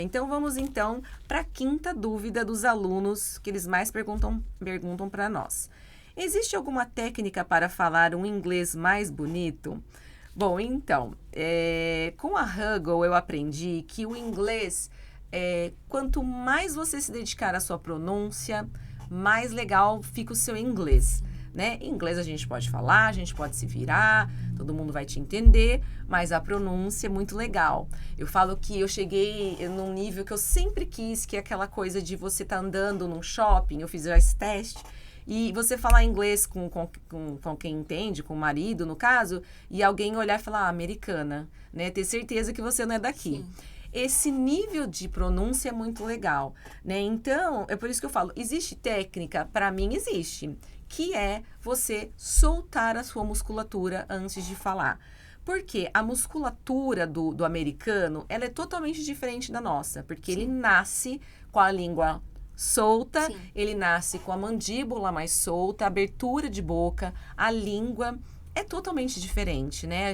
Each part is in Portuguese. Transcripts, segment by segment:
Então, vamos então para a quinta dúvida dos alunos que eles mais perguntam para nós. Existe alguma técnica para falar um inglês mais bonito? Bom, então, com a Huggle eu aprendi que o inglês, quanto mais você se dedicar à sua pronúncia, mais legal fica o seu inglês. Né? Em inglês a gente pode falar, a gente pode se virar, todo mundo vai te entender, mas a pronúncia é muito legal. Eu falo que eu cheguei num nível que eu sempre quis, que é aquela coisa de você estar andando num shopping, eu fiz já esse teste, e você falar inglês com quem entende, com o marido, no caso, e alguém olhar e falar, americana, né? Ter certeza que você não é daqui. Sim. Esse nível de pronúncia é muito legal, né? Então, é por isso que eu falo, existe técnica? Para mim, existe. Que é você soltar a sua musculatura antes de falar. Porque a musculatura do americano, ela é totalmente diferente da nossa. Porque Sim. ele nasce com a língua solta, Sim. ele nasce com a mandíbula mais solta, a abertura de boca, a língua é totalmente diferente, né?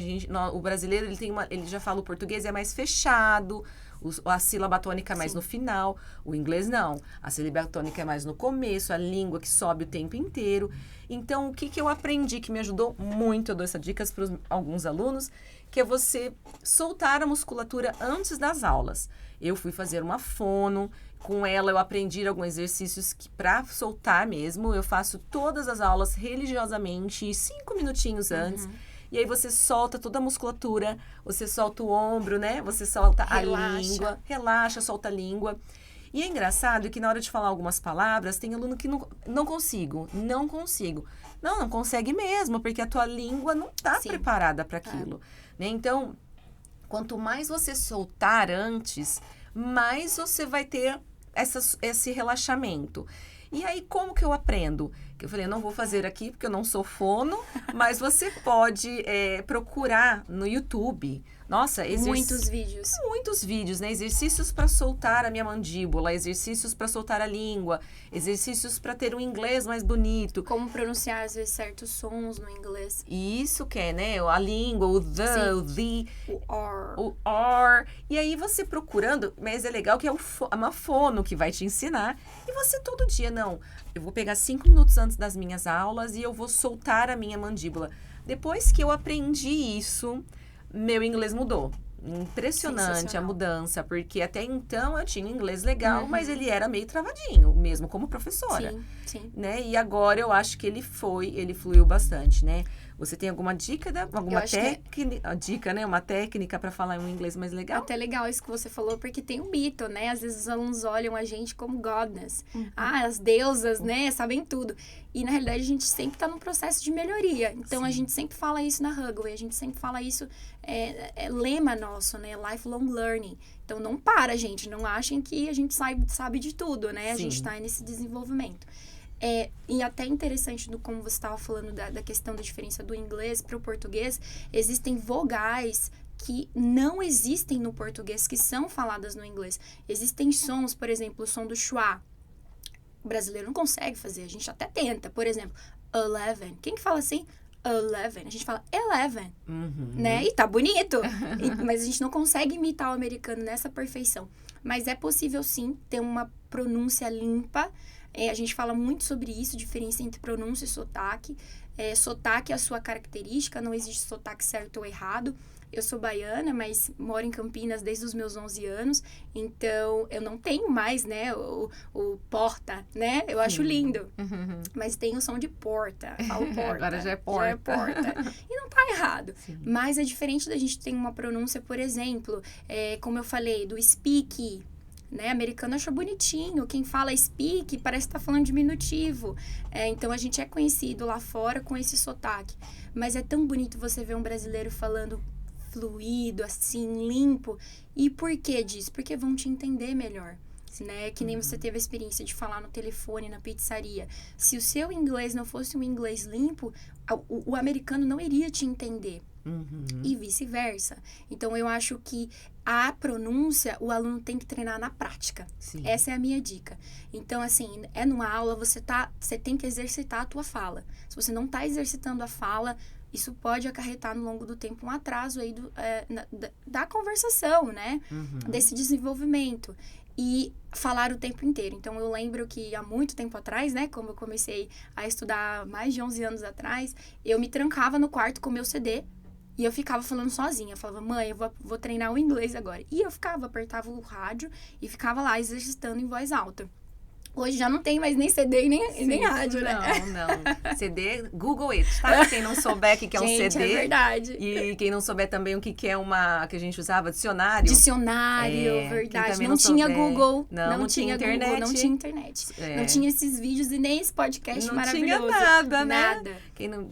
O brasileiro, ele já fala o português, é mais fechado, a sílaba tônica é mais Sim. no final, o inglês não. A sílaba tônica é mais no começo, a língua que sobe o tempo inteiro. Então, o que eu aprendi que me ajudou muito, eu dou essas dicas para alguns alunos, que é você soltar a musculatura antes das aulas. Eu fui fazer uma fono, com ela eu aprendi alguns exercícios que para soltar mesmo, eu faço todas as aulas religiosamente, 5 minutinhos antes. E aí você solta toda a musculatura, você solta o ombro, né? Você solta a língua, relaxa, solta a língua. E é engraçado que na hora de falar algumas palavras, tem aluno que não consigo. Não consegue mesmo, porque a tua língua não está preparada para aquilo. Né? Então, quanto mais você soltar antes, mais você vai ter esse relaxamento. E aí, como que eu aprendo? Que eu falei, eu não vou fazer aqui porque eu não sou fono, mas você pode procurar no YouTube. Nossa, muitos vídeos. Muitos vídeos, né? Exercícios para soltar a minha mandíbula, exercícios para soltar a língua, exercícios para ter um inglês mais bonito. Como pronunciar, às vezes, certos sons no inglês. Isso que é, né? A língua, o the, Sim. o the. O or. E aí você procurando, mas é legal que é uma fono que vai te ensinar. E você todo dia, não, eu vou pegar 5 minutos antes das minhas aulas e eu vou soltar a minha mandíbula. Depois que eu aprendi isso, meu inglês mudou. Impressionante a mudança, porque até então eu tinha inglês legal, mas ele era meio travadinho, mesmo como professora. Sim. Né? E agora eu acho que ele fluiu bastante, né? Você tem alguma dica, alguma técnica, dica, né? Uma técnica para falar um inglês mais legal? Até legal isso que você falou, porque tem um mito, né? Às vezes os alunos olham a gente como godness. As deusas, né? Sabem tudo. E, na realidade, a gente sempre está num processo de melhoria. Então, a gente sempre fala isso na Huggle. E a gente sempre fala isso, é lema nosso, né? Lifelong learning. Então, não para, gente. Não achem que a gente sabe de tudo, né? A gente está nesse desenvolvimento. E até interessante como você estava falando da questão da diferença do inglês para o português, existem vogais que não existem no português, que são faladas no inglês. Existem sons, por exemplo, o som do schwa. O brasileiro não consegue fazer, a gente até tenta. Por exemplo, 11. Quem que fala assim? 11. A gente fala 11, né? E tá bonito. Mas a gente não consegue imitar o americano nessa perfeição. Mas é possível, sim, ter uma pronúncia limpa. A gente fala muito sobre isso, diferença entre pronúncia e sotaque. Sotaque é a sua característica, não existe sotaque certo ou errado. Eu sou baiana, mas moro em Campinas desde os meus 11 anos, então eu não tenho mais, né, o porta, né? Eu acho lindo, mas tem o som de porta, falo porta. Agora já é porta. E não tá errado, mas é diferente da gente ter uma pronúncia, por exemplo, como eu falei, do speak, né? Americano acha bonitinho. Quem fala speak parece que tá falando diminutivo. Então, a gente é conhecido lá fora com esse sotaque. Mas é tão bonito você ver um brasileiro falando fluido, assim, limpo. E por que disso? Porque vão te entender melhor. Né? Que nem você teve a experiência de falar no telefone, na pizzaria. Se o seu inglês não fosse um inglês limpo, o americano não iria te entender. E vice-versa. Então, eu acho que a pronúncia, o aluno tem que treinar na prática. Essa é a minha dica. Então, assim, numa aula, você tem que exercitar a tua fala. Se você não está exercitando a fala, isso pode acarretar no longo do tempo um atraso aí da conversação, né? Desse desenvolvimento. E falar o tempo inteiro. Então, eu lembro que há muito tempo atrás, né? Como eu comecei a estudar mais de 11 anos atrás, eu me trancava no quarto com o meu CD e eu ficava falando sozinha. Eu falava, mãe, eu vou treinar o inglês agora. E eu apertava o rádio e ficava lá exercitando em voz alta. Hoje já não tem mais nem CD e nem rádio, né? Não. CD, Google It, tá? Quem não souber o que é um Gente, CD. é verdade. E quem não souber também o que é que a gente usava, dicionário. Dicionário, verdade. Não tinha souber, Google. Não tinha internet. Google, não tinha internet. Não tinha esses vídeos e nem esse podcast maravilhoso. Não tinha nada, né? Nada.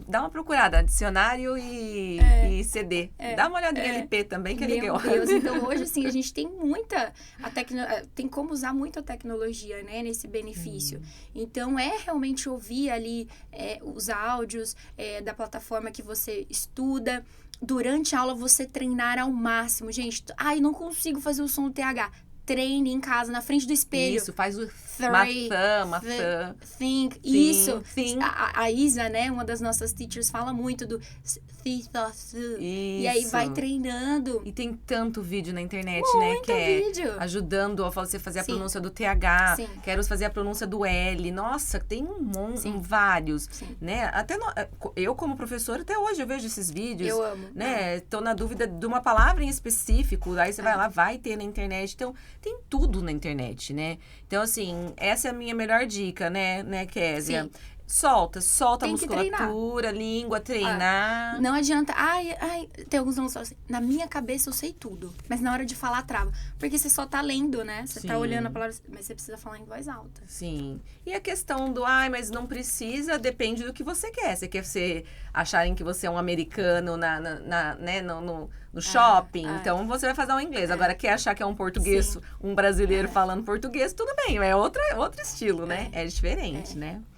Dá uma procurada, dicionário e CD. Dá uma olhada em LP também, que é legal. Meu Deus, então hoje, assim, a gente tem tem como usar muito a tecnologia, né, nesse benefício. Então, realmente ouvir ali os áudios da plataforma que você estuda. Durante a aula, você treinar ao máximo. Gente, não consigo fazer o som do TH. Treine em casa, na frente do espelho. Isso, faz o maçã. Think. Isso. A Isa, né, uma das nossas teachers, fala muito do e aí vai treinando. E tem tanto vídeo na internet, muito né? vídeo. Ajudando a você fazer a pronúncia do TH. Sim. Quero fazer a pronúncia do L. Nossa, tem um monte, vários. Sim. Né? Até eu, como professora, até hoje eu vejo esses vídeos. Eu amo. Né? Tô na dúvida de uma palavra em específico. Aí você vai lá, vai ter na internet. Então, tem tudo na internet, né? Então, assim, essa é a minha melhor dica, né, Kézia? Sim. Solta a Tem musculatura, língua, treinar. Não adianta, tem alguns alunos que falam assim, na minha cabeça eu sei tudo, mas na hora de falar trava. Porque você só tá lendo, né? Você tá olhando a palavra, mas você precisa falar em voz alta. Sim. E a questão do, mas não precisa, depende do que você quer. Você quer acharem que você é um americano no shopping, então você vai fazer um inglês. Agora, quer achar que é um português, um brasileiro falando português, tudo bem, é outro estilo, né? É diferente, né?